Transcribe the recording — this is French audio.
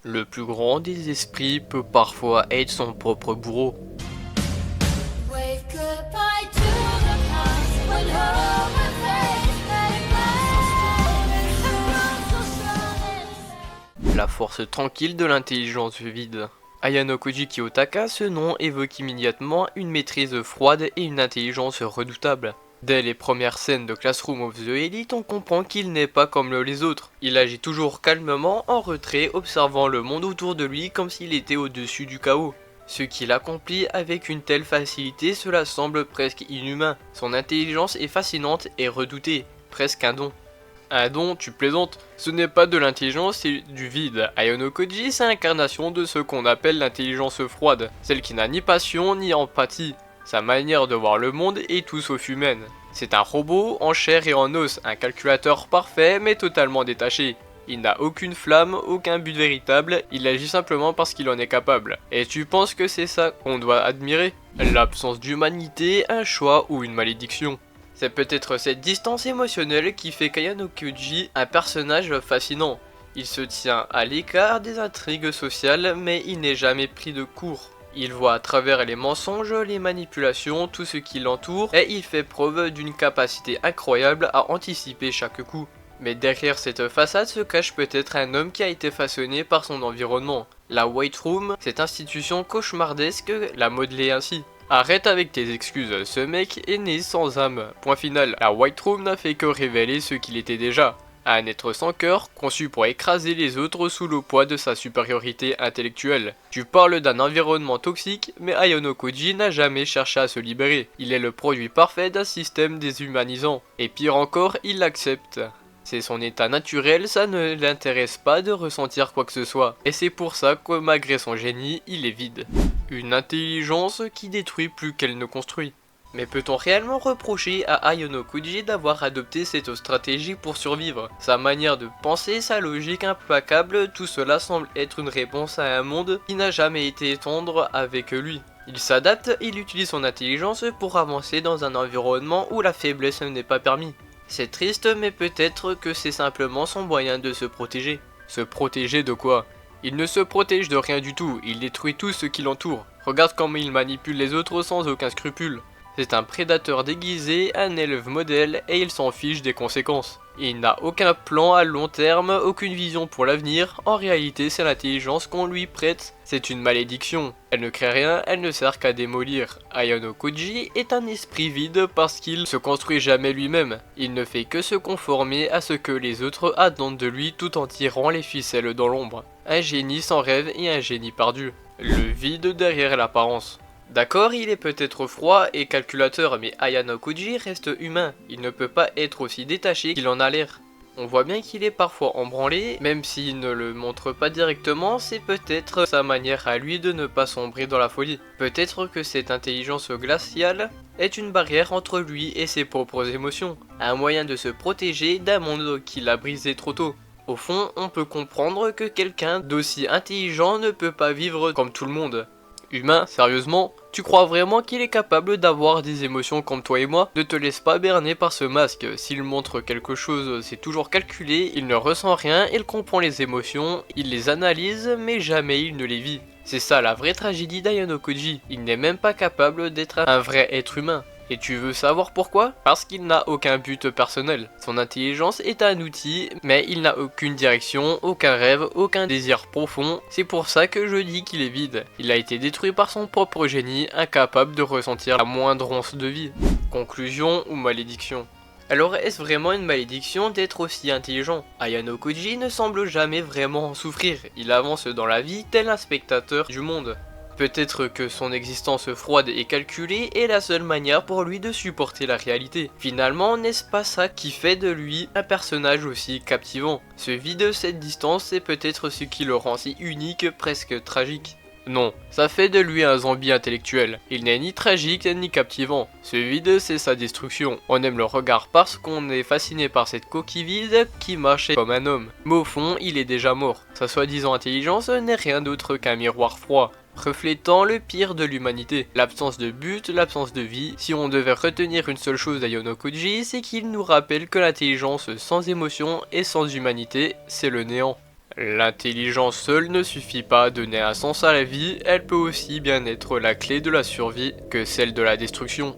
Le plus grand des esprits peut parfois être son propre bourreau. Wave goodbye to the past when home and faith let it La force tranquille de l'intelligence vide. Ayano Koji Kiyotaka, ce nom évoque immédiatement une maîtrise froide et une intelligence redoutable. Dès les premières scènes de Classroom of the Elite, on comprend qu'il n'est pas comme les autres. Il agit toujours calmement, en retrait, observant le monde autour de lui comme s'il était au-dessus du chaos. Ce qu'il accomplit avec une telle facilité, cela semble presque inhumain. Son intelligence est fascinante et redoutée, presque un don. Un don, tu plaisantes? Ce n'est pas de l'intelligence, c'est du vide. Ayano Koji, c'est l'incarnation de ce qu'on appelle l'intelligence froide, celle qui n'a ni passion ni empathie. Sa manière de voir le monde est tout sauf humaine. C'est un robot en chair et en os, un calculateur parfait mais totalement détaché. Il n'a aucune flamme, aucun but véritable, il agit simplement parce qu'il en est capable. Et tu penses que c'est ça qu'on doit admirer? L'absence d'humanité, un choix ou une malédiction? C'est peut-être cette distance émotionnelle qui fait qu'Ayano Koji un personnage fascinant. Il se tient à l'écart des intrigues sociales mais il n'est jamais pris de court. Il voit à travers les mensonges, les manipulations, tout ce qui l'entoure et il fait preuve d'une capacité incroyable à anticiper chaque coup. Mais derrière cette façade se cache peut-être un homme qui a été façonné par son environnement. La White Room, cette institution cauchemardesque, l'a modelé ainsi. Arrête avec tes excuses, ce mec est né sans âme. Point final, la White Room n'a fait que révéler ce qu'il était déjà. Un être sans cœur, conçu pour écraser les autres sous le poids de sa supériorité intellectuelle. Tu parles d'un environnement toxique, mais Ayano Koji n'a jamais cherché à se libérer. Il est le produit parfait d'un système déshumanisant. Et pire encore, il l'accepte. C'est son état naturel, ça ne l'intéresse pas de ressentir quoi que ce soit. Et c'est pour ça que malgré son génie, il est vide. Une intelligence qui détruit plus qu'elle ne construit. Mais peut-on réellement reprocher à Ayano Koji d'avoir adopté cette stratégie pour survivre? Sa manière de penser, sa logique implacable, tout cela semble être une réponse à un monde qui n'a jamais été tendre avec lui. Il s'adapte, il utilise son intelligence pour avancer dans un environnement où la faiblesse n'est pas permis. C'est triste, mais peut-être que c'est simplement son moyen de se protéger. Se protéger de quoi? Il ne se protège de rien du tout, il détruit tout ce qui l'entoure. Regarde comment il manipule les autres sans aucun scrupule. C'est un prédateur déguisé, un élève modèle, et il s'en fiche des conséquences. Il n'a aucun plan à long terme, aucune vision pour l'avenir, en réalité c'est l'intelligence qu'on lui prête, c'est une malédiction. Elle ne crée rien, elle ne sert qu'à démolir. Ayano Koji est un esprit vide parce qu'il se construit jamais lui-même. Il ne fait que se conformer à ce que les autres attendent de lui tout en tirant les ficelles dans l'ombre. Un génie sans rêve et un génie perdu. Le vide derrière l'apparence. D'accord, il est peut-être froid et calculateur, mais Ayano Koji reste humain. Il ne peut pas être aussi détaché qu'il en a l'air. On voit bien qu'il est parfois embranlé, même s'il ne le montre pas directement, c'est peut-être sa manière à lui de ne pas sombrer dans la folie. Peut-être que cette intelligence glaciale est une barrière entre lui et ses propres émotions, un moyen de se protéger d'un monde qu'il a brisé trop tôt. Au fond, on peut comprendre que quelqu'un d'aussi intelligent ne peut pas vivre comme tout le monde. Humain, sérieusement? Tu crois vraiment qu'il est capable d'avoir des émotions comme toi et moi? Ne te laisse pas berner par ce masque, s'il montre quelque chose c'est toujours calculé, il ne ressent rien, il comprend les émotions, il les analyse mais jamais il ne les vit. C'est ça la vraie tragédie d'Ayano Koji, il n'est même pas capable d'être un vrai être humain. Et tu veux savoir pourquoi? Parce qu'il n'a aucun but personnel. Son intelligence est un outil, mais il n'a aucune direction, aucun rêve, aucun désir profond. C'est pour ça que je dis qu'il est vide. Il a été détruit par son propre génie, incapable de ressentir la moindre once de vie. Conclusion ou malédiction? Alors est-ce vraiment une malédiction d'être aussi intelligent? Ayano Koji ne semble jamais vraiment en souffrir. Il avance dans la vie tel un spectateur du monde. Peut-être que son existence froide et calculée est la seule manière pour lui de supporter la réalité. Finalement, n'est-ce pas ça qui fait de lui un personnage aussi captivant? Ce vide, cette distance, c'est peut-être ce qui le rend si unique, presque tragique. Non, ça fait de lui un zombie intellectuel. Il n'est ni tragique ni captivant. Ce vide, c'est sa destruction. On aime le regard parce qu'on est fasciné par cette coquille vide qui marchait comme un homme. Mais au fond, il est déjà mort. Sa soi-disant intelligence n'est rien d'autre qu'un miroir froid, reflétant le pire de l'humanité, l'absence de but, l'absence de vie. Si on devait retenir une seule chose d'Ayano Koji, c'est qu'il nous rappelle que l'intelligence sans émotion et sans humanité, c'est le néant. L'intelligence seule ne suffit pas à donner un sens à la vie, elle peut aussi bien être la clé de la survie que celle de la destruction.